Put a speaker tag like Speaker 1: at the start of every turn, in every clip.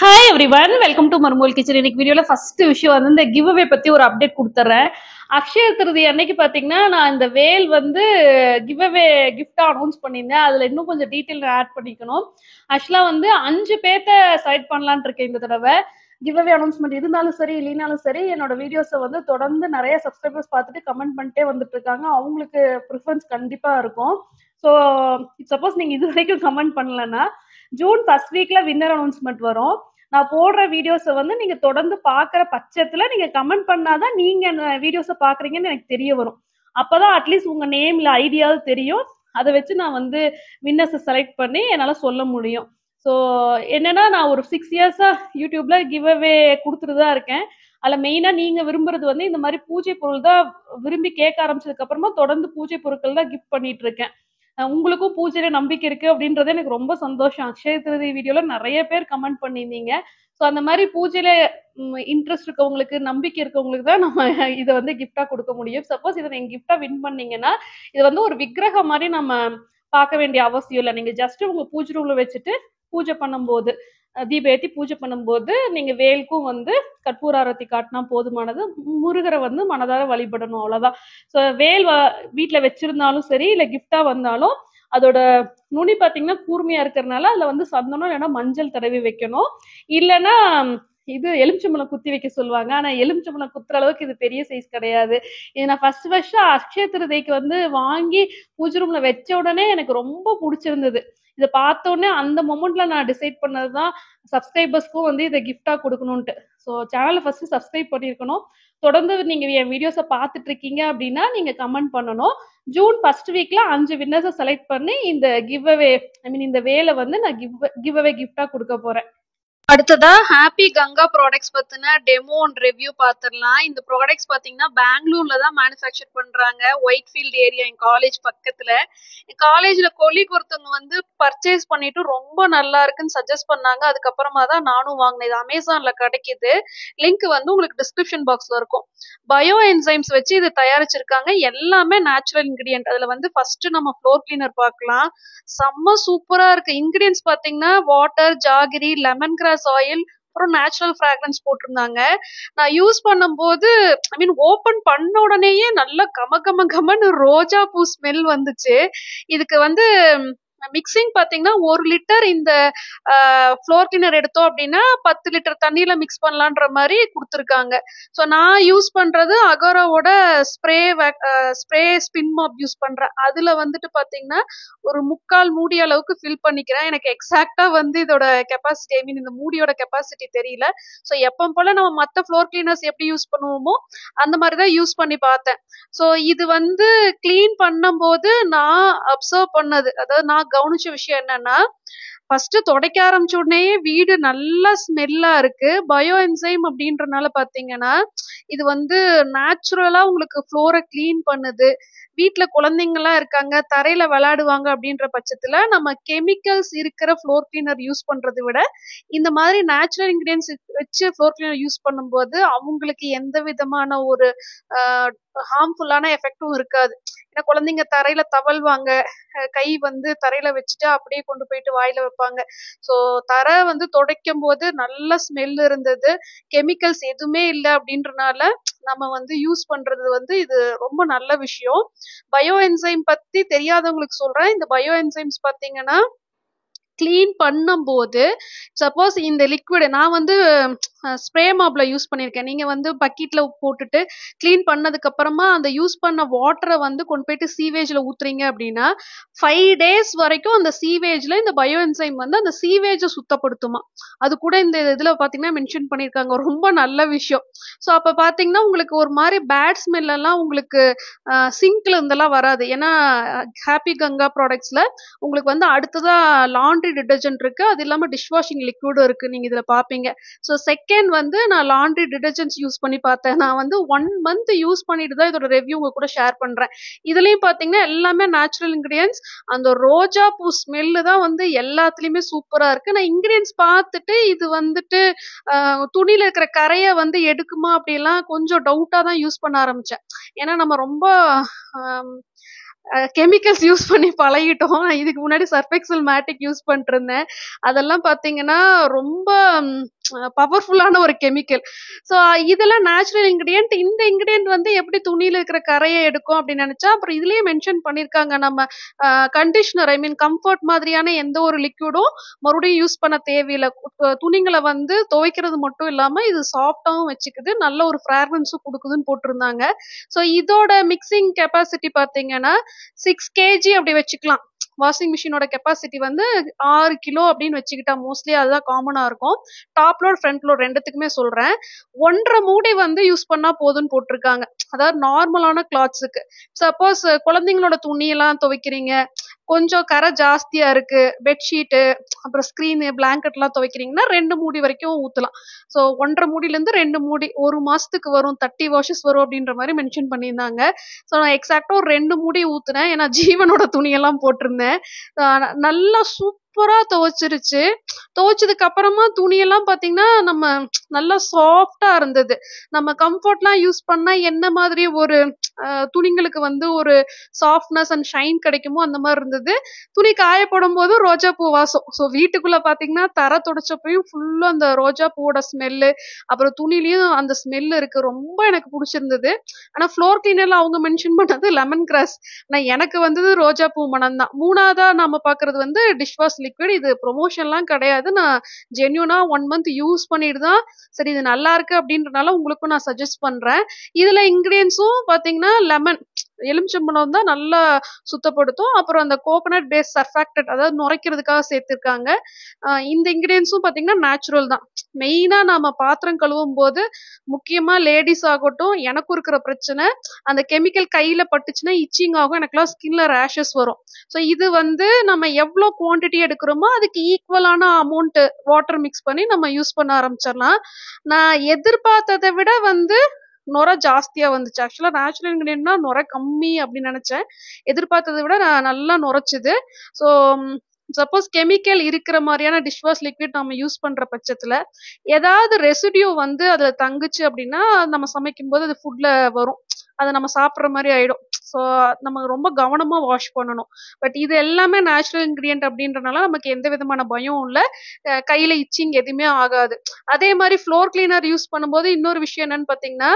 Speaker 1: Hi everyone, welcome to மர்மூல் kitchen. இன்னைக்கு வீடியோல ஃபர்ஸ்ட் விஷயம் வந்து இந்த கிவ் அவே பத்தி ஒரு அப்டேட் கொடுத்துறேன். அக்ஷய திருதி அன்னைக்கு பாத்தீங்கன்னா நான் இந்த வேல் வந்து கிவ் அவே கிஃப்டா அனௌன்ஸ் பண்ணியிருந்தேன். அதுல இன்னும் கொஞ்சம் டீட்டெயில் ஆட் பண்ணிக்கணும். ஆக்சுவலா வந்து 5 பேர்த்த செலக்ட் பண்ணலான் இருக்கேன் இந்த தடவை. கிவ் அவே அனௌன்ஸ்மெண்ட் இருந்தாலும் சரி இல்லைனாலும் சரி, என்னோட வீடியோஸை வந்து தொடர்ந்து நிறைய சப்ஸ்கிரைபர்ஸ் பார்த்துட்டு கமெண்ட் பண்ணிட்டே வந்துட்டு இருக்காங்க. அவங்களுக்கு ப்ரிஃபரன்ஸ் கண்டிப்பா இருக்கும். ஸோ சப்போஸ் நீங்க இது வரைக்கும் கமெண்ட் பண்ணலன்னா ஜூன் ஃபர்ஸ்ட் வீக்ல வின்னர் அனௌன்ஸ்மெண்ட் வரும். நான் போடுற வீடியோஸை வந்து நீங்க தொடர்ந்து பாக்குற பட்சத்துல நீங்க கமெண்ட் பண்ணாதான் நீங்க வீடியோஸை பாக்குறீங்கன்னு எனக்கு தெரிய வரும். அப்பதான் அட்லீஸ்ட் உங்க நேம்ல ஐடியாவது தெரியும். அதை வச்சு நான் வந்து வின்னர்ஸை செலக்ட் பண்ணி என்னால சொல்ல முடியும். ஸோ என்னன்னா, நான் ஒரு 6 இயர்ஸா யூடியூப்ல கிவ் அவே கொடுத்துட்டு தான் இருக்கேன். அதுல மெயினா நீங்க விரும்புறது வந்து இந்த மாதிரி பூஜை பொருள் தான் விரும்பி கேட்க ஆரம்பிச்சதுக்கு அப்புறமா தொடர்ந்து பூஜை பொருட்கள் தான் கிஃப்ட் பண்ணிட்டு இருக்கேன். உங்களுக்கும் பூஜையில நம்பிக்கை இருக்கு அப்படின்றது எனக்கு ரொம்ப சந்தோஷம். அக்ஷய திருதி வீடியோல நிறைய பேர் கமெண்ட் பண்ணியிருந்தீங்க. ஸோ அந்த மாதிரி பூஜையில இன்ட்ரெஸ்ட் இருக்கவங்களுக்கு, நம்பிக்கை இருக்கவங்களுக்கு தான் நம்ம இதை வந்து கிஃப்டா கொடுக்க முடியும். சப்போஸ் இதை நீங்க கிஃப்டா வின் பண்ணீங்கன்னா இது வந்து ஒரு விக்கிரகம் மாதிரி நம்ம பார்க்க வேண்டிய அவசியம் இல்லை. நீங்க ஜஸ்ட் உங்க பூஜை ரூம்ல வச்சுட்டு பூஜை பண்ணும்போது, தீபம் ஏத்தி பூஜை பண்ணும்போது நீங்க வேலுக்கும் வந்து கற்பூர ஆரத்தி காட்டினா போதுமானது. முருகரை வந்து மனதார வழிபடணும், அவ்வளவுதான். ஸோ வேல் வீட்டுல வச்சிருந்தாலும் சரி இல்ல கிஃப்டா வந்தாலும் அதோட நுனி பாத்தீங்கன்னா கூர்மையா இருக்கிறதுனால அதுல வந்து சந்தனம் இல்லைன்னா மஞ்சள் தடவி வைக்கணும். இல்லைன்னா இது எலுமிச்சம்பழம் குத்தி வைக்க சொல்லுவாங்க. ஆனா எலுமிச்சம்பழம் குத்துற அளவுக்கு இது பெரிய சைஸ் கிடையாது. இது நான் ஃபர்ஸ்ட் அக்ஷய திருதிக்கு வந்து வாங்கி பூஜை ரூம்ல வச்ச உடனே எனக்கு ரொம்ப பிடிச்சிருந்தது. இதை பார்த்த உடனே அந்த மொமெண்ட்ல நான் டிசைட் பண்ணதுதான் சப்ஸ்கிரைபர்ஸ்க்கும் வந்து இதை கிஃப்டா கொடுக்கணும்ட்டு. ஸோ சேனலை ஃபர்ஸ்ட் சப்ஸ்கிரைப் பண்ணிருக்கணும். தொடர்ந்து நீங்க என் வீடியோஸை பார்த்துட்டு இருக்கீங்க அப்படின்னா நீங்க கமெண்ட் பண்ணணும். ஜூன் ஃபர்ஸ்ட் வீக்ல 5 வின்னர்ஸை செலக்ட் பண்ணி இந்த கிவ் அவே இந்த வேலை வந்து நான் கிவ் அவே கிஃப்டா கொடுக்க போறேன். அடுத்ததா ஹாப்பி கங்கா ப்ராடக்ட்ஸ் பத்தின டெமோ அண்ட் ரிவ்யூ பார்த்துடலாம். இந்த ப்ராடக்ட்ஸ் பாத்தீங்கன்னா பெங்களூர்ல தான் மேனுஃபேக்சர் பண்றாங்க, ஒயிட்ஃபீல்ட் ஏரியா, என் காலேஜ் பக்கத்துல. என் காலேஜ்ல கொலீக் ஒருத்தவங்க வந்து பர்ச்சேஸ் பண்ணிட்டு ரொம்ப நல்லா இருக்குன்னு சஜஸ்ட் பண்ணாங்க. அதுக்கப்புறமா தான் நானும் வாங்கினேன். இது அமேசான்ல கிடைக்குது. லிங்க் வந்து உங்களுக்கு டிஸ்கிரிப்ஷன் பாக்ஸ்ல இருக்கும். பயோ என்சைம்ஸ் வச்சு இது தயாரிச்சிருக்காங்க. எல்லாமே நேச்சுரல் இன்கிரியன்ட். அதுல வந்து ஃபர்ஸ்ட் நம்ம ஃப்ளோர் கிளீனர் பார்க்கலாம். செம்ம சூப்பரா இருக்கு. இன்கிரியன்ஸ் பாத்தீங்கன்னா வாட்டர், ஜாகிரி, லெமன் கிராஸ் ஆயில், அப்புறம் நேச்சுரல் ஃப்ராக்ரன்ஸ் போட்டிருந்தாங்க. நான் யூஸ் பண்ணும்போது ஓபன் பண்ண உடனேயே நல்ல கம கம கமன்னு ரோஜா பூ ஸ்மெல் வந்துச்சு. இதுக்கு வந்து மிக்சிங் பாத்தீங்கன்னா 1 லிட்டர் இந்த ஃப்ளோர் கிளீனர் எடுத்தோம் அப்படின்னா 10 லிட்டர் தண்ணியில மிக்ஸ் பண்ணலான்ற மாதிரி கொடுத்துருக்காங்க. ஸோ நான் யூஸ் பண்றது அகோராவோட ஸ்ப்ரே ஸ்பின் மாப் யூஸ் பண்றேன். அதுல வந்துட்டு பாத்தீங்கன்னா ஒரு 3/4 மூடி அளவுக்கு ஃபில் பண்ணிக்கிறேன். எனக்கு எக்ஸாக்டா வந்து இதோட கெப்பாசிட்டி, இந்த மூடியோட கெப்பாசிட்டி தெரியல. ஸோ எப்பவும் போல நம்ம மற்ற ஃப்ளோர் கிளீனர்ஸ் எப்படி யூஸ் பண்ணுவோமோ அந்த மாதிரிதான் யூஸ் பண்ணி பார்த்தேன். ஸோ இது வந்து கிளீன் பண்ணும்போது நான் அப்சர்வ் பண்ணது, அதாவது நான் கவனிச்ச விஷயம் என்னன்னா, ஃபர்ஸ்ட் துடைக்க ஆரம்பிச்ச உடனே வீடு நல்லா ஸ்மெல்லா இருக்கு. பயோ என்சைம் அப்படின்றனால பாத்தீங்கன்னா இது வந்து நேச்சுரலா உங்களுக்கு ஃப்ளோரை கிளீன் பண்ணுது. வீட்டுல குழந்தைங்க எல்லாம் இருக்காங்க, தரையில விளையாடுவாங்க அப்படின்ற பட்சத்துல நம்ம கெமிக்கல்ஸ் இருக்கிற ஃப்ளோர் கிளீனர் யூஸ் பண்றதை விட இந்த மாதிரி நேச்சுரல் இன்கிரியன்ஸ் வச்சு ஃப்ளோர் கிளீனர் யூஸ் பண்ணும்போது அவங்களுக்கு எந்த விதமான ஒரு ஹார்ம்ஃபுல்லான எஃபெக்டும் இருக்காது. ஏன்னா குழந்தைங்க தரையில தவழ்வாங்க, கை வந்து தரையில வச்சுட்டு அப்படியே கொண்டு போயிட்டு வாயில வைப்பாங்க. ஸோ தரை வந்து துடைக்கும் போது நல்ல ஸ்மெல் இருந்தது. கெமிக்கல்ஸ் எதுவுமே இல்லை அப்படின்றனால நம்ம வந்து யூஸ் பண்றது வந்து இது ரொம்ப நல்ல விஷயம். பயோ என்சைம் பத்தி தெரியாதவங்களுக்கு சொல்றேன். இந்த பயோ என்சைம்ஸ் பாத்தீங்கன்னா கிளீன் பண்ணும்போது சப்போஸ் இந்த லிக்விட் நான் வந்து ஸ்ப்ரே மாப்ல யூஸ் பண்ணியிருக்கேன். நீங்க வந்து பக்கெட்ல போட்டுட்டு கிளீன் பண்ணதுக்கு அப்புறமா அந்த யூஸ் பண்ண வாட்டரை வந்து கொண்டு போயிட்டு சீவேஜ்ல ஊத்துறீங்க அப்படின்னா 5 days வரைக்கும் அந்த சீவேஜ்ல இந்த பயோ என்சைம் வந்து அந்த சீவேஜை சுத்தப்படுத்துமா. அது கூட இந்த இதுல பாத்தீங்கன்னா மென்ஷன் பண்ணிருக்காங்க. ரொம்ப நல்ல விஷயம். ஸோ அப்ப பாத்தீங்கன்னா உங்களுக்கு ஒரு மாதிரி பேட் ஸ்மெல் எல்லாம் உங்களுக்கு சிங்க்ல இருந்தெல்லாம் வராது. ஏன்னா ஹாப்பி கங்கா ப்ராடக்ட்ஸ்ல உங்களுக்கு வந்து அடுத்ததா லாண்ட்ரி டிடர்ஜென்ட் இருக்கு, அது இல்லாம டிஷ் வாஷிங் லிக்விடும் இருக்கு. நீங்க இதுல பாப்பீங்க. ஸோ செகண்ட் வந்து நான் லாண்ட்ரி டிடர்ஜென்ட்ஸ் யூஸ் பண்ணி பார்த்தேன். நான் வந்து 1 month யூஸ் பண்ணிட்டு தான் இதோட ரிவ்யூ உங்க கூட ஷேர் பண்றேன். இதுலயும் பாத்தீங்கன்னா எல்லாமே நேச்சுரல் இன்கிரியன்ஸ். அந்த ரோஜா பூ ஸ்மெல்லு தான் வந்து எல்லாத்துலயுமே சூப்பரா இருக்கு. நான் இன்கிரியன்ஸ் பார்த்துட்டு இது வந்துட்டு துணியில இருக்கிற கரையை வந்து எடுக்குமா அப்படிலாம் கொஞ்சம் டவுட்டா தான் யூஸ் பண்ண ஆரம்பிச்சேன். ஏன்னா நம்ம ரொம்ப கெமிக்கல்ஸ் யூஸ் பண்ணி பழகிட்டோம். இதுக்கு முன்னாடி சர்ஃபெக்சல் மேட்டிக் யூஸ் பண்ணிட்டு இருந்தேன். அதெல்லாம் பாத்தீங்கன்னா ரொம்ப பவர்ஃபுல்லான ஒரு கெமிக்கல். ஸோ இதெல்லாம் நேச்சுரல் இன்கிரியன்ட். இந்த இன்கிரியன்ட் வந்து எப்படி துணியில இருக்கிற கரையை எடுக்கும் அப்படின்னு நினைச்சா, அப்புறம் இதுலயே மென்ஷன் பண்ணிருக்காங்க, நம்ம கண்டிஷனர் கம்ஃபர்ட் மாதிரியான எந்த ஒரு லிக்விடும் மறுபடியும் யூஸ் பண்ண தேவையில்லை. துணிங்களை வந்து துவைக்கிறது மட்டும் இல்லாம இது சாஃப்டாவும் வச்சுக்குது, நல்ல ஒரு ஃப்ராக்ரன்ஸும் கொடுக்குதுன்னு போட்டிருந்தாங்க. ஸோ இதோட மிக்சிங் கெப்பாசிட்டி பாத்தீங்கன்னா 6 kg அப்படி வச்சுக்கலாம். வாஷிங் மிஷினோட கெப்பாசிட்டி வந்து 6 கிலோ அப்படின்னு வச்சுக்கிட்டா மோஸ்ட்லி அதுதான் காமனா இருக்கும். டாப் லோட் ஃப்ரண்ட் லோட் ரெண்டுத்துக்குமே சொல்றேன். 1.5 மூடி வந்து யூஸ் பண்ணா போதும்னு போட்டிருக்காங்க. அதாவது நார்மலான கிளாத்ஸுக்கு. சப்போஸ் குழந்தைங்களோட துணி எல்லாம் துவைக்கிறீங்க, கொஞ்சம் கரை ஜாஸ்தியா இருக்கு, பெட்ஷீட்டு அப்புறம் ஸ்கிரீனு பிளாங்கெட் எல்லாம் துவைக்கிறீங்கன்னா 2 மூடி வரைக்கும் ஊத்தலாம். ஸோ 1.5 மூடில இருந்து 2 மூடி 1 மாசத்துக்கு வரும், 30 வாஷஸ் வரும் அப்படின்ற மாதிரி மென்ஷன் பண்ணியிருந்தாங்க. ஸோ நான் எக்ஸாக்டா ஒரு 2 மூடி ஊத்துனேன். ஏன்னா ஜீவனோட துணியெல்லாம் போட்டிருந்தேன். நல்லா சூப்பரா துவைச்சிருச்சு. துவைச்சதுக்கு அப்புறமா துணியெல்லாம் பாத்தீங்கன்னா நம்ம நல்லா சாஃப்டா இருந்தது. நம்ம கம்ஃபர்ட்லாம் யூஸ் பண்ணா என்ன மாதிரி ஒரு துணிங்களுக்கு வந்து ஒரு சாஃப்ட்னஸ் அண்ட் ஷைன் கிடைக்குமோ அந்த மாதிரி இருந்தது. துணி காய போடும் போது ரோஜா பூ வாசம். ஸோ வீட்டுக்குள்ள பாத்தீங்கன்னா தரை தொடச்சப்பையும் ஃபுல்லா அந்த ரோஜா பூவோட ஸ்மெல்லு, அப்புறம் துணிலையும் அந்த ஸ்மெல் இருக்கு. ரொம்ப எனக்கு பிடிச்சிருந்தது. ஆனா ஃப்ளோர் கிளீனர்ல அவங்க மென்ஷன் பண்ணது லெமன் கிராஸ். ஆனா எனக்கு வந்தது ரோஜா பூ மனம் தான். மூணாவதா நாம பாக்குறது வந்து டிஷ் வாஷ் லிக்விட். இது ப்ரொமோஷன்லாம் கிடையாது, நான் ஜென்யூனா 1 மந்த் யூஸ் பண்ணிட்டு தான் சரி இது நல்லா இருக்கு அப்படின்றனால உங்களுக்கும் நான் சஜஸ்ட் பண்றேன். இதுல இன்கிரியன்ஸும் பாத்தீங்கன்னா லெமன், எலுமிச்சம்பழம் தான் நல்லா சுத்தப்படுத்தும். அப்புறம் அந்த கோகனட் பேஸ் சர்ஃபாக்டன்ட், அதாவது நுரைக்கிறதுக்காக சேர்த்திருக்காங்க. இந்த இன்கிரியன்ஸும் பாத்தீங்கன்னா நேச்சுரல் தான். மெயினா நாம பாத்திரம் கழுவும் போது முக்கியமா லேடிஸ் ஆகட்டும், எனக்கும் இருக்கிற பிரச்சனை அந்த கெமிக்கல் கையில பட்டுச்சுன்னா இச்சிங் ஆகும், எனக்குலாம் ஸ்கின்ல ரேஷஸ் வரும். ஸோ இது வந்து நம்ம எவ்வளோ குவான்டிட்டி எடுக்கிறோமோ அதுக்கு ஈக்குவலான அமௌண்ட் வாட்டர் மிக்ஸ் பண்ணி நம்ம யூஸ் பண்ண ஆரம்பிச்சிடலாம். நான் எதிர்பார்த்ததை விட வந்து நுரை ஜாஸ்தியா வந்துச்சு. ஆக்சுவலா நேச்சுரல் இன்கிரியன்ட்னா நுரை கம்மி அப்படின்னு நினைச்சேன். எதிர்பார்த்ததை விட நான் நல்லா நுரைச்சுது. ஸோ சப்போஸ் கெமிக்கல் இருக்கிற மாதிரியான டிஷ் வாஷ் லிக்விட் நம்ம யூஸ் பண்ற பட்சத்துல ஏதாவது ரெசிடியூ வந்து அதுல தங்குச்சு அப்படின்னா நம்ம சமைக்கும் போது அது ஃபுட்ல வரும், அதை நம்ம சாப்பிட்ற மாதிரி ஆயிடும். ஸோ நம்ம ரொம்ப கவனமா வாஷ் பண்ணணும். பட் இது எல்லாமே நேச்சுரல் இன்கிரியன்ட் அப்படின்றனால நமக்கு எந்த விதமான பயம் இல்லை, கையில இச்சிங் எதுவுமே ஆகாது. அதே மாதிரி ஃப்ளோர் கிளீனர் யூஸ் பண்ணும்போது இன்னொரு விஷயம் என்னன்னு பாத்தீங்கன்னா,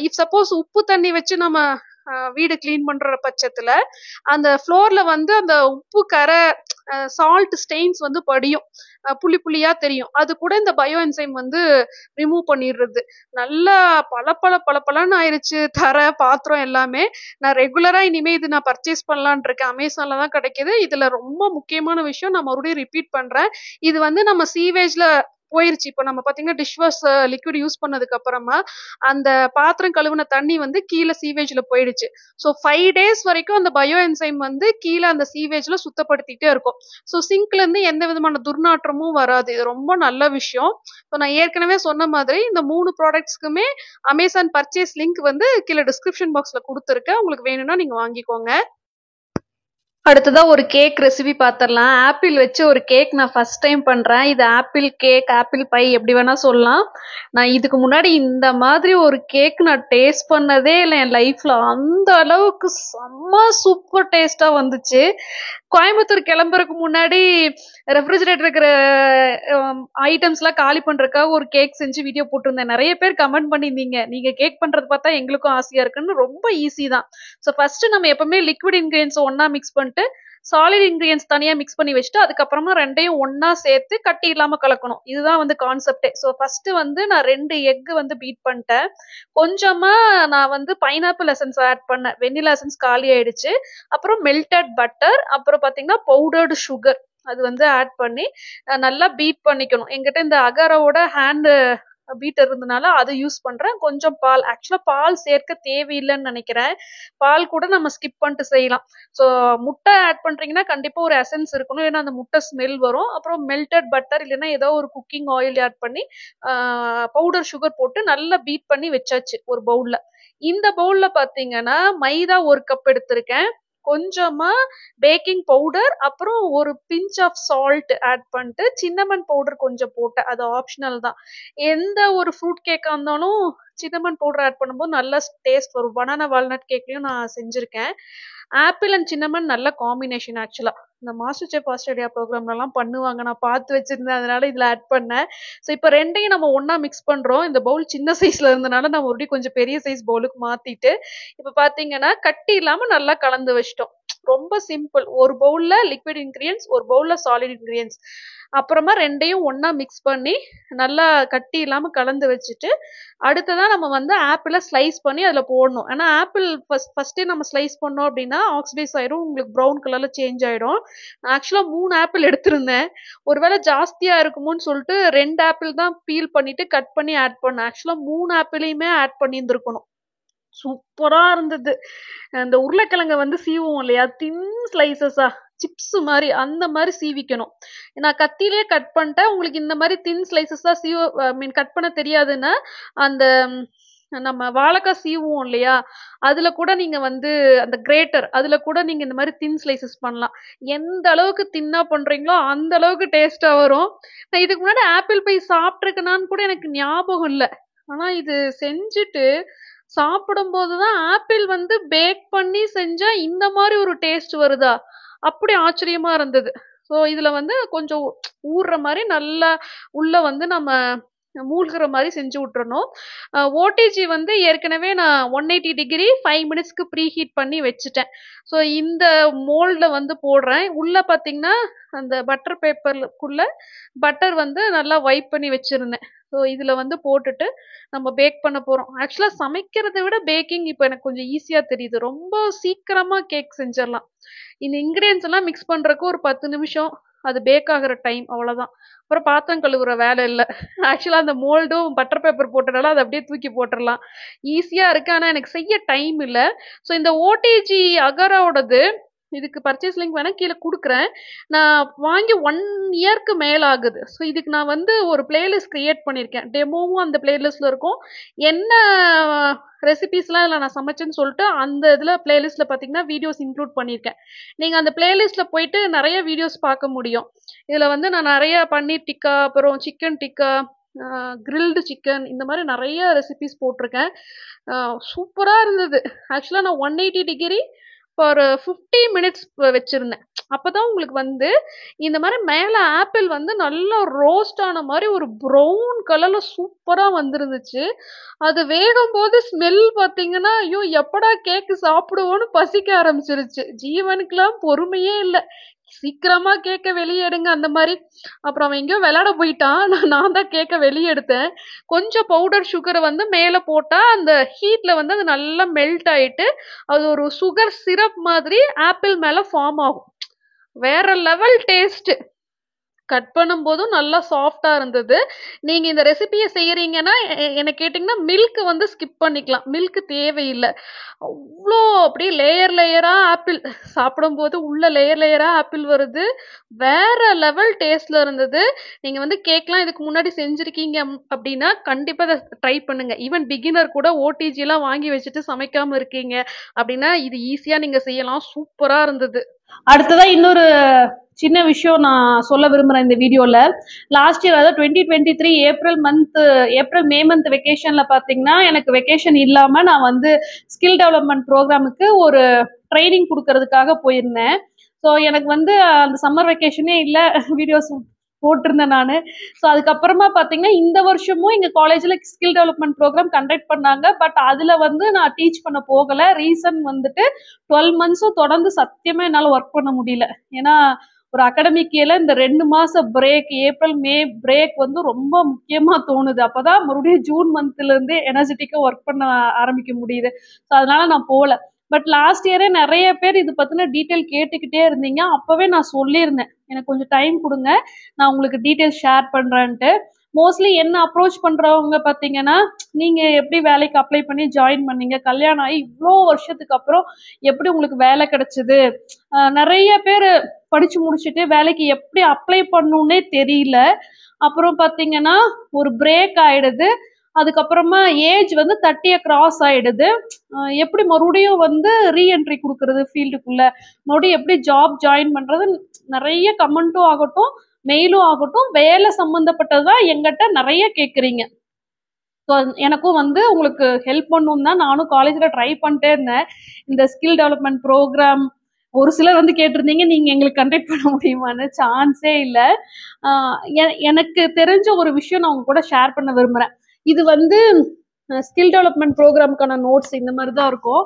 Speaker 1: இஃப் சப்போஸ் உப்பு தண்ணி வச்சு நம்ம வீடு கிளீன் பண்ற பட்சத்துல அந்த ஃப்ளோர்ல வந்து அந்த உப்பு கரை சால்ட் ஸ்டெயின்ஸ் வந்து படியும், புள்ளி புள்ளியா தெரியும். அது கூட இந்த பயோ என்சைம் வந்து ரிமூவ் பண்ணிடுறது. நல்லா பளபளன்னு ஆயிருச்சு தரை பாத்திரம் எல்லாமே. நான் ரெகுலரா இனிமே இது நான் பர்ச்சேஸ் பண்ணலான் இருக்கேன். அமேசான்ல தான் கிடைக்குது. இதுல ரொம்ப முக்கியமான விஷயம் நான் மறுபடியும் ரிப்பீட் பண்றேன், இது வந்து நம்ம சீவேஜ்ல போயிருச்சு. இப்ப நம்ம பாத்தீங்கன்னா டிஷ் வாஷ் லிக்விட் யூஸ் பண்ணதுக்கு அப்புறமா அந்த பாத்திரம் கழுவுன தண்ணி வந்து கீழே சீவேஜ்ல போயிடுச்சு. ஸோ 5 days வரைக்கும் அந்த பயோ என்சைம் வந்து கீழே அந்த சீவேஜ்ல சுத்தப்படுத்திட்டே இருக்கும். ஸோ சிங்க்ல இருந்து எந்த விதமான துர்நாற்றமும் வராது. இது ரொம்ப நல்ல விஷயம். ஸோ நான் ஏற்கனவே சொன்ன மாதிரி இந்த 3 ப்ராடக்ட்ஸ்க்குமே அமேசான் பர்ச்சேஸ் லிங்க் வந்து கீழே டிஸ்கிரிப்ஷன் பாக்ஸ்ல கொடுத்துருக்கேன், உங்களுக்கு வேணும்னா நீங்க வாங்கிக்கோங்க. அடுத்ததா ஒரு கேக் ரெசிபி பார்த்துடலாம். ஆப்பிள் வச்சு ஒரு கேக் நான் ஃபர்ஸ்ட் டைம் பண்றேன். இது ஆப்பிள் கேக், ஆப்பிள் பை எப்படி வேணா சொல்லலாம். நான் இதுக்கு முன்னாடி இந்த மாதிரி ஒரு கேக் நான் டேஸ்ட் பண்ணதே இல்லை என் லைஃப்ல. அந்த அளவுக்கு செம்ம சூப்பர் டேஸ்டா வந்துச்சு. கோயம்புத்தூர் கிளம்புறதுக்கு முன்னாடி ரெஃப்ரிஜரேட்டர் இருக்கிற ஐட்டம்ஸ் எல்லாம் காலி பண்றதுக்காக ஒரு கேக் செஞ்சு வீடியோ போட்டிருந்தேன். நிறைய பேர் கமெண்ட் பண்ணியிருந்தீங்க, நீங்க கேக் பண்றது பார்த்தா எங்களுக்கும் ஆசையா இருக்குன்னு. ரொம்ப ஈஸி தான். ஸோ ஃபர்ஸ்ட் நம்ம எப்பவுமே லிக்விட் இன்கிரியன்ஸ் ஒன்னா மிக்ஸ் பண்ணிட்டு சாலிட் இன்கிரியன்ஸ் தனியா மிக்ஸ் பண்ணி வச்சுட்டு அதுக்கப்புறமா ரெண்டையும் ஒன்னா சேர்த்து கட்டி இல்லாம கலக்கணும். இதுதான் வந்து கான்செப்டே. ஸோ ஃபர்ஸ்ட் வந்து நான் 2 எக் வந்து பீட் பண்ணிட்டேன். கொஞ்சமா நான் வந்து பைனாப்பிள் எசன்ஸ் ஆட் பண்ணேன், வெண்ணிலா எசன்ஸ் காலி ஆயிடுச்சு. அப்புறம் மெல்டட் பட்டர், அப்புறம் பாத்தீங்கன்னா பவுடர்டு சுகர் அது வந்து ஆட் பண்ணி நல்லா பீட் பண்ணிக்கணும். என்கிட்ட இந்த அகரோட ஹேண்ட் பீட்டர் இருந்தனால அதை யூஸ் பண்றேன். கொஞ்சம் பால், ஆக்சுவலா பால் சேர்க்க தேவையில்லைன்னு நினைக்கிறேன், பால் கூட நம்ம ஸ்கிப் பண்ணிட்டு செய்யலாம். ஸோ முட்டை ஆட் பண்றீங்கன்னா கண்டிப்பா ஒரு எசன்ஸ் இருக்கணும், ஏன்னா அந்த முட்டை ஸ்மெல் வரும். அப்புறம் மெல்டட் பட்டர் இல்லைன்னா ஏதோ ஒரு குக்கிங் ஆயில் ஆட் பண்ணி பவுடர் சுகர் போட்டு நல்லா பீட் பண்ணி வச்சாச்சு ஒரு பவுல்ல. இந்த பவுல்ல பாத்தீங்கன்னா மைதா 1 கப் எடுத்திருக்கேன்,
Speaker 2: கொஞ்சமா பேக்கிங் பவுடர், அப்புறம் ஒரு பிஞ்ச் ஆஃப் சால்ட் ஆட் பண்ணிட்டு சின்னமன் பவுடர் கொஞ்சம் போட்டேன். அது ஆப்ஷனல் தான். எந்த ஒரு ஃப்ரூட் கேக்கா இருந்தாலும் சின்னமன் பவுடர் ஆட் பண்ணும்போது நல்ல டேஸ்ட் வரும். பனானா வால்நட் கேக்லயும் நான் செஞ்சிருக்கேன். ஆப்பிள் அண்ட் சின்னமன் நல்ல காம்பினேஷன் ஆக்சுவலா. இந்த மாஸ்டர் செஃப் ஆஸ்திரேலியா ப்ரோக்ராம்லலாம் பண்ணுவாங்க. நான் பார்த்து வச்சிருந்தேன். அதனால இதுல ஆட் பண்ணேன். ஸோ இப்போ ரெண்டையும் நம்ம ஒண்ணா மிக்ஸ் பண்றோம். இந்த பவுல் சின்ன சைஸ்ல இருந்தனால நான் மறுபடியும் கொஞ்சம் பெரிய சைஸ் பவுலுக்கு மாத்திட்டு, இப்போ பாத்தீங்கன்னா கட்டி இல்லாம நல்லா கலந்து வச்சிட்டோம். ரொம்ப சிம்பிள். ஒரு பவுல்ல லிக்விட் இன்கிரியன்ஸ், ஒரு பவுல்ல சாலிட் இன்கிரியன்ஸ். அப்புறமா ரெண்டையும் ஒண்ணா மிக்ஸ் பண்ணி நல்லா கட்டி இல்லாம கலந்து வச்சுட்டு, அடுத்ததா நம்ம வந்து ஆப்பிள ஸ்லைஸ் பண்ணி அதுல போடணும். ஏன்னா ஆப்பிள் ஃபர்ஸ்டே நம்ம ஸ்லைஸ் பண்ணோம் அப்படின்னா ஆக்சிடைஸ் ஆயிரும், உங்களுக்கு ப்ரௌன் கலர்ல சேஞ்ச் ஆயிடும். நான் ஆக்சுவலா 3 ஆப்பிள் எடுத்திருந்தேன். ஒருவேளை ஜாஸ்தியா இருக்குமோன்னு சொல்லிட்டு 2 ஆப்பிள் தான் பீல் பண்ணிட்டு கட் பண்ணி ஆட் பண்ணேன். ஆக்சுவலா 3 ஆப்பிளையுமே ஆட் பண்ணியிருந்திருக்கணும். சூப்பரா இருந்தது. அந்த உருளைக்கிழங்க வந்து சீவுவோம் இல்லையா, தின் ஸ்லைசஸா சிப்ஸ் மாதிரி, அந்த மாதிரி சீவிக்கணும். நான் கத்திலேயே கட் பண்ணிட்டேன். உங்களுக்கு இந்த மாதிரி தின் ஸ்லைசஸா கட் பண்ண தெரியாதுன்னா அந்த நம்ம வாழைக்காய் சீவுவோம் இல்லையா, அதுல கூட நீங்க வந்து அந்த கிரேட்டர் அதுல கூட நீங்க இந்த மாதிரி தின் ஸ்லைசஸ் பண்ணலாம். எந்த அளவுக்கு தின்னா பண்றீங்களோ அந்த அளவுக்கு டேஸ்டா வரும். நான் இதுக்கு முன்னாடி ஆப்பிள் பை சாப்பிட்டுருக்கேனான்னு கூட எனக்கு ஞாபகம் இல்லை. ஆனா இது செஞ்சுட்டு சாப்பிடும்போதுதான் ஆப்பிள் வந்து பேக் பண்ணி செஞ்சா இந்த மாதிரி ஒரு டேஸ்ட் வருதா, அப்படி ஆச்சரியமா இருந்தது. ஸோ இதுல வந்து கொஞ்சம் ஊறுற மாதிரி நல்லா உள்ள வந்து நம்ம மூழ்கிற மாதிரி செஞ்சு விட்டுறணும். ஓடிஜி வந்து ஏற்கனவே நான் 180 டிகிரி 5 மினிட்ஸ்க்கு ப்ரீ ஹீட் பண்ணி வச்சுட்டேன். ஸோ இந்த மோல்ட்ல வந்து போடுறேன். உள்ள பாத்தீங்கன்னா அந்த பட்டர் பேப்பருக்குள்ள பட்டர் வந்து நல்லா வைப் பண்ணி வச்சிருந்தேன். ஸோ இதுல வந்து போட்டுட்டு நம்ம பேக் பண்ண போறோம். ஆக்சுவலா சமைக்கிறதை விட பேக்கிங் இப்போ எனக்கு கொஞ்சம் ஈஸியா தெரியுது. ரொம்ப சீக்கிரமா கேக் செஞ்சிடலாம். இந்த இன்கிரியன்ஸ் எல்லாம் மிக்ஸ் பண்றதுக்கு ஒரு 10 நிமிஷம், அது பேக் ஆகிற டைம், அவ்வளவுதான். அப்புறம் பாத்திரம் கழுவுற வேலை இல்லை. ஆக்சுவலா அந்த மோல்டும் பட்டர் பேப்பர் போட்டனால அதை அப்படியே தூக்கி போட்டுடலாம். ஈஸியா இருக்கு. ஆனா எனக்கு செய்ய டைம் இல்லை. ஸோ இந்த ஓடிஜி அகராவோடது, இதுக்கு பர்ச்சேஸ் லிங்க் வேணா கீழே கொடுக்குறேன். நான் வாங்கி 1 இயர்க்கு மேல ஆகுது. ஸோ இதுக்கு நான் வந்து ஒரு பிளேலிஸ்ட் கிரியேட் பண்ணியிருக்கேன். டெமோவும் அந்த பிளேலிஸ்ட்ல இருக்கும். என்ன ரெசிபிஸ்லாம் இதில் நான் சமைச்சேன்னு சொல்லிட்டு அந்த இதில் பிளேலிஸ்ட்ல பார்த்தீங்கன்னா வீடியோஸ் இன்க்ளூட் பண்ணியிருக்கேன். நீங்கள் அந்த பிளேலிஸ்ட்ல போயிட்டு நிறைய வீடியோஸ் பார்க்க முடியும். இதில் வந்து நான் நிறைய பன்னீர் டிக்கா, அப்புறம் சிக்கன் டிக்கா, கிரில்டு சிக்கன், இந்த மாதிரி நிறைய ரெசிபிஸ் போட்டிருக்கேன். சூப்பராக இருந்தது. ஆக்சுவலாக நான் 180 டிகிரி ஃபார் 50 மினிட்ஸ் வச்சிருந்தேன். அப்பதான் உங்களுக்கு வந்து இந்த மாதிரி மேல ஆப்பிள் வந்து நல்லா ரோஸ்ட் ஆன மாதிரி ஒரு ப்ரௌன் கலர்ல சூப்பரா வந்துருந்துச்சு. அது வேகும் போது ஸ்மெல் பாத்தீங்கன்னா, ஐயோ எப்படா கேக்கு சாப்பிடுவோன்னு பசிக்க ஆரம்பிச்சிருச்சு. ஜீவனுக்குலாம் பொறுமையே இல்லை. சீக்கிரமா கேக்க வெளியே எடுங்க அந்த மாதிரி. அப்புறம் அவன் எங்கேயோ விளையாட போயிட்டான். நான் தான் கேக்க வெளியே எடுத்தேன். கொஞ்சம் பவுடர் சுகரை வந்து மேல போட்டா அந்த ஹீட்ல வந்து அது நல்லா மெல்ட் ஆயிட்டு அது ஒரு சுகர் சிரப் மாதிரி ஆப்பிள் மேல ஃபார்ம் ஆகும். வேற லெவல் டேஸ்ட். கட் பண்ணும் போதும் நல்லா சாஃப்டா இருந்தது. நீங்க இந்த ரெசிபியை செய்யறீங்கன்னா என்ன கேட்டீங்கன்னா மில்க் வந்து ஸ்கிப் பண்ணிக்கலாம். மில்க் தேவையில்லை. அவ்வளோ அப்படியே லேயர் லேயரா ஆப்பிள் சாப்பிடும் போது உள்ள லேயர் லேயரா ஆப்பிள் வருது. வேற லெவல் டேஸ்ட்ல இருந்தது. நீங்க வந்து கேக்லாம் இதுக்கு முன்னாடி செஞ்சிருக்கீங்க அப்படின்னா கண்டிப்பா இதை ட்ரை பண்ணுங்க. ஈவன் பிகினர் கூட ஓடிஜி எல்லாம் வாங்கி வச்சுட்டு சமைக்காம இருக்கீங்க அப்படின்னா இது ஈஸியா நீங்க செய்யலாம். சூப்பரா இருந்தது.
Speaker 1: அடுத்ததா இன்னொரு சின்ன விஷயம் நான் சொல்ல விரும்புறேன் இந்த வீடியோல. லாஸ்ட் இயர், அதாவது 2023 ஏப்ரல் மே மந்த் வெக்கேஷன்ல பாத்தீங்கன்னா எனக்கு வெக்கேஷன் இல்லாம நான் வந்து ஸ்கில் டெவலப்மெண்ட் ப்ரோக்ராமுக்கு ஒரு ட்ரைனிங் கொடுக்கறதுக்காக போயிருந்தேன். ஸோ எனக்கு வந்து அந்த சம்மர் வெக்கேஷனே இல்லை, வீடியோஸ் போட்டிருந்தேன் நான். ஸோ அதுக்கப்புறமா பார்த்தீங்கன்னா இந்த வருஷமும் எங்கள் காலேஜில் ஸ்கில் டெவலப்மெண்ட் ப்ரோக்ராம் கண்டக்ட் பண்ணாங்க. பட் அதில் வந்து நான் டீச் பண்ண போகலை. ரீசன் வந்துட்டு 12 மந்த்ஸும் தொடர்ந்து சத்தியமாக என்னால் ஒர்க் பண்ண முடியல. ஏன்னா ஒரு அகாடமிக் இயர்ல இந்த 2 மாசம் பிரேக், ஏப்ரல் மே பிரேக் வந்து ரொம்ப முக்கியமா தோணுது. அப்பதான் மறுபடியும் ஜூன் மந்த்ல இருந்து எனர்ஜெட்டிக்கா ஒர்க் பண்ண ஆரம்பிக்க முடியுது. ஸோ அதனால நான் போகல. பட் லாஸ்ட் இயரே நிறைய பேர் இது பத்தின டீட்டெயில் கேட்டுக்கிட்டே இருந்தீங்க. அப்பவே நான் சொல்லியிருந்தேன் எனக்கு கொஞ்சம் டைம் கொடுங்க, நான் உங்களுக்கு டீட்டெயில் ஷேர் பண்றேன்ட்டு. மோஸ்ட்லி என்ன அப்ரோச் பண்றவங்க பாத்தீங்கன்னா, நீங்க எப்படி வேலைக்கு அப்ளை பண்ணி ஜாயின் பண்ணீங்க, கல்யாணம் ஆகி இவ்வளோ வருஷத்துக்கு அப்புறம் எப்படி உங்களுக்கு வேலை கிடைச்சது, நிறைய பேர் படிச்சு முடிச்சுட்டு வேலைக்கு எப்படி அப்ளை பண்ணணும்னே தெரியல. அப்புறம் பாத்தீங்கன்னா ஒரு பிரேக் ஆயிடுது. அதுக்கப்புறமா ஏஜ் வந்து 30 கிராஸ் ஆயிடுது. எப்படி மறுபடியும் வந்து ரீஎன்ட்ரி கொடுக்கறது ஃபீல்டுக்குள்ள, மறுபடியும் எப்படி ஜாப் ஜாயின் பண்றது, நிறைய கமெண்ட்டும் ஆகட்டும் மெயிலும் ஆகட்டும் வேலை சம்பந்தப்பட்டதா எங்கிட்ட நிறைய கேக்குறீங்க. ஸோ எனக்கும் வந்து உங்களுக்கு ஹெல்ப் பண்ணணும் தான் நானும் காலேஜ்ல ட்ரை பண்ணிட்டே இருந்தேன். இந்த ஸ்கில் டெவலப்மெண்ட் ப்ரோக்ராம் ஒரு சிலர் வந்து கேட்டிருந்தீங்க, நீங்க எங்களுக்கு கண்டக்ட் பண்ண முடியுமான்னு. சான்ஸே இல்லை. எனக்கு தெரிஞ்ச ஒரு விஷயம் நான் உங்க கூட ஷேர் பண்ண விரும்புறேன். இது வந்து ஸ்கில் டெவலப்மெண்ட் ப்ரோக்ராமுக்கான நோட்ஸ் இந்த மாதிரி தான் இருக்கும்.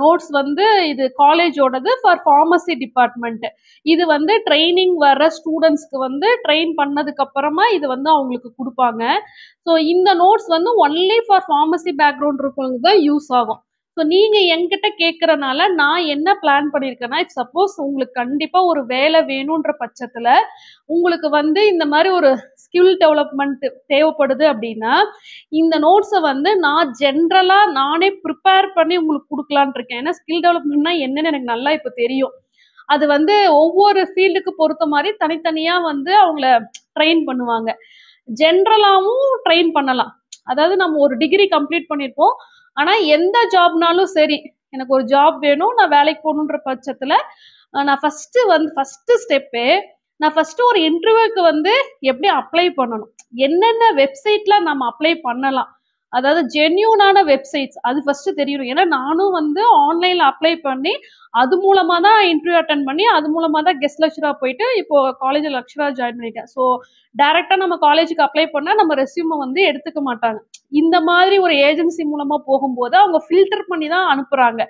Speaker 1: நோட்ஸ் வந்து இது காலேஜோடது ஃபார் ஃபார்மசி டிபார்ட்மெண்ட். இது வந்து ட்ரைனிங் வர ஸ்டூடெண்ட்ஸ்க்கு வந்து ட்ரெயின் பண்ணதுக்கு அப்புறமா இது வந்து அவங்களுக்கு கொடுப்பாங்க. ஸோ இந்த நோட்ஸ் வந்து ஒன்லி ஃபார் ஃபார்மசி பேக்ரவுண்ட் இருக்கவங்களுக்கு தான் யூஸ் ஆகும். ஸோ நீங்க என்கிட்ட கேட்கறனால நான் என்ன பிளான் பண்ணியிருக்கேன்னா, இப் சப்போஸ் உங்களுக்கு கண்டிப்பா ஒரு வேலை வேணும்ன்ற பட்சத்துல உங்களுக்கு வந்து இந்த மாதிரி ஒரு ஸ்கில் டெவலப்மெண்ட் தேவைப்படுது அப்படின்னா, இந்த நோட்ஸை வந்து நான் ஜென்ரலா நானே ப்ரிப்பேர் பண்ணி உங்களுக்கு கொடுக்கலான் இருக்கேன். ஏன்னா ஸ்கில் டெவலப்மெண்ட்னா என்னன்னு எனக்கு நல்லா இப்போ தெரியும். அது வந்து ஒவ்வொரு ஃபீல்டுக்கு பொறுத்த மாதிரி தனித்தனியா வந்து அவங்கள ட்ரெயின் பண்ணுவாங்க. ஜென்ரலாவும் ட்ரெயின் பண்ணலாம். அதாவது நம்ம ஒரு டிகிரி கம்ப்ளீட் பண்ணிருப்போம், ஆனா எந்த ஜாப்னாலும் சரி, எனக்கு ஒரு ஜாப் வேணும், நான் வேலைக்கு போகணுன்ற பட்சத்துல நான் ஃபர்ஸ்ட் ஸ்டெப்பே நான் ஃபர்ஸ்ட் ஒரு இன்டர்வியூக்கு வந்து எப்படி அப்ளை பண்ணணும், என்னென்ன வெப்சைட்ல நம்ம அப்ளை பண்ணலாம், அதாவது ஜென்யூனான வெப்சைட்ஸ் அது ஃபர்ஸ்ட் தெரியணும். ஏன்னா நானும் வந்து ஆன்லைன்ல அப்ளை பண்ணி அது மூலமா தான் இன்டர்வியூ அட்டன் பண்ணி அது மூலமா தான் கெஸ்ட் லெக்சரா போயிட்டு இப்போ காலேஜில் லெக்சரா ஜாயின் பண்ணிருக்கேன். ஸோ டைரக்டா நம்ம காலேஜுக்கு அப்ளை பண்ணா நம்ம ரெஸ்யூமை வந்து எடுத்துக்க மாட்டாங்க. இந்த மாதிரி ஒரு ஏஜென்சி மூலமா போகும்போது அவங்க ஃபில்டர் பண்ணி தான் அனுப்புறாங்க.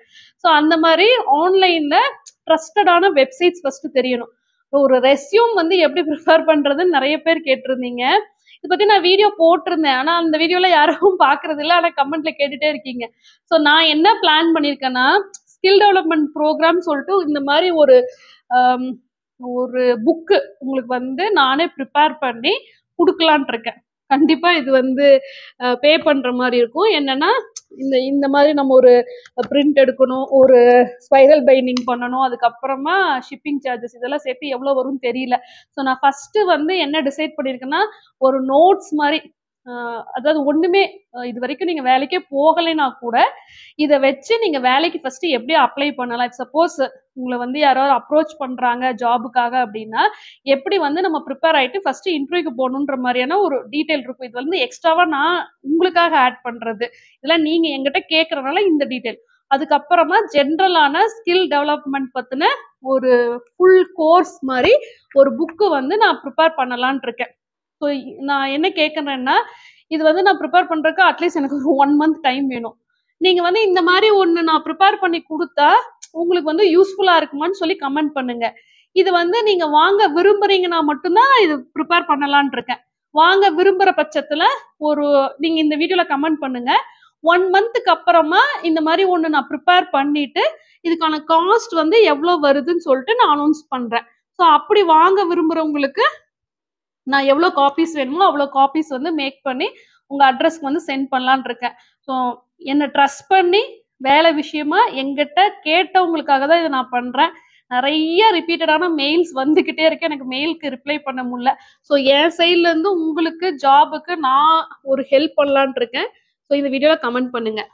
Speaker 1: ஸோ அந்த மாதிரி ஆன்லைன்ல ட்ரஸ்டடான வெப்சைட்ஸ் ஃபர்ஸ்ட் தெரியணும். ஒரு ரெஸ்யூம் வந்து எப்படி ப்ரிப்பேர் பண்றதுன்னு நிறைய பேர் கேட்டிருந்தீங்க. இதை பத்தி நான் வீடியோ போட்டிருந்தேன், ஆனா அந்த வீடியோல யாரும் பாக்குறது இல்லை, ஆனா கமெண்ட்ல கேட்டுட்டே இருக்கீங்க. ஸோ நான் என்ன பிளான் பண்ணிருக்கேன்னா, ஸ்கில் டெவலப்மெண்ட் ப்ரோக்ராம் சொல்லிட்டு இந்த மாதிரி ஒரு புக்கு உங்களுக்கு வந்து நானே ப்ரிப்பேர் பண்ணி கொடுக்கலான் இருக்கேன். கண்டிப்பா இது வந்து பே பண்ற மாதிரி இருக்கும். என்னன்னா இந்த மாதிரி நம்ம ஒரு பிரிண்ட் எடுக்கணும், ஒரு ஸ்பைரல் பைண்டிங் பண்ணணும், அதுக்கப்புறமா ஷிப்பிங் சார்ஜஸ் இதெல்லாம் சேர்த்து எவ்வளவு வரும்னு தெரியல. ஸோ நான் ஃபர்ஸ்ட் வந்து என்ன டிசைட் பண்ணிருக்கேன்னா, ஒரு நோட்ஸ் மாதிரி, அதாவது ஒண்ணுமே இது வரைக்கும் நீங்க வேலைக்கே போகலைன்னா கூட இதை வச்சு நீங்க வேலைக்கு ஃபர்ஸ்ட் எப்படி அப்ளை பண்ணலாம். சப்போஸ் உங்களை வந்து யாராவது அப்ரோச் பண்றாங்க ஜாபுக்காக அப்படின்னா எப்படி வந்து நம்ம ப்ரிப்பேர் ஆயிட்டு ஃபர்ஸ்ட் இன்டர்வியூக்கு போகணுன்ற மாதிரியான ஒரு டீடைல் இருக்கும். இது வந்து எக்ஸ்ட்ராவா நான் உங்களுக்காக ஆட் பண்றது, இதெல்லாம் நீங்க எங்கிட்ட கேட்கறதுனால இந்த டீடைல். அதுக்கப்புறமா ஜென்ரலான ஸ்கில் டெவலப்மெண்ட் பத்தின ஒரு ஃபுல் கோர்ஸ் மாதிரி ஒரு புக்கு வந்து நான் ப்ரிப்பேர் பண்ணலான் இருக்கேன். ஸோ நான் என்ன கேட்கறேன்னா, இது வந்து நான் ப்ரிப்பேர் பண்றதுக்கு அட்லீஸ்ட் எனக்கு ஒரு 1 month டைம் வேணும். நீங்க வந்து இந்த மாதிரி ஒண்ணு நான் ப்ரிப்பேர் பண்ணி கொடுத்தா உங்களுக்கு வந்து யூஸ்ஃபுல்லா இருக்குமான்னு சொல்லி கமெண்ட் பண்ணுங்க. இது வந்து நீங்க வாங்க விரும்புறீங்கன்னா மட்டும்தான் இது ப்ரிப்பேர் பண்ணலான் இருக்கேன். வாங்க விரும்புற பட்சத்துல நீங்க இந்த வீடியோல கமெண்ட் பண்ணுங்க. 1 monthக்கு அப்புறமா இந்த மாதிரி ஒண்ணு நான் ப்ரிப்பேர் பண்ணிட்டு இதுக்கான காஸ்ட் வந்து எவ்வளவு வருதுன்னு சொல்லிட்டு நான் அனௌன்ஸ் பண்றேன். ஸோ அப்படி வாங்க விரும்புறவங்களுக்கு நான் எவ்வளவு காப்பீஸ் வேணுமோ அவ்வளவு காப்பீஸ் வந்து மேக் பண்ணி உங்க அட்ரஸ்க்கு வந்து சென்ட் பண்ணலான் இருக்கேன். ஸோ என்ன ட்ரஸ்ட் பண்ணி வேலை விஷயமா எங்கிட்ட கேட்டவங்களுக்காக தான் இதை நான் பண்றேன். நிறைய ரிப்பீட்டடான மெயில்ஸ் வந்துகிட்டே இருக்கு, எனக்கு மெயிலுக்கு ரிப்ளை பண்ண முடியல. ஸோ என் சைட்ல இருந்து உங்களுக்கு ஜாபுக்கு நான் ஒரு ஹெல்ப் பண்ணலான் இருக்கேன். ஸோ இந்த வீடியோல கமெண்ட் பண்ணுங்க.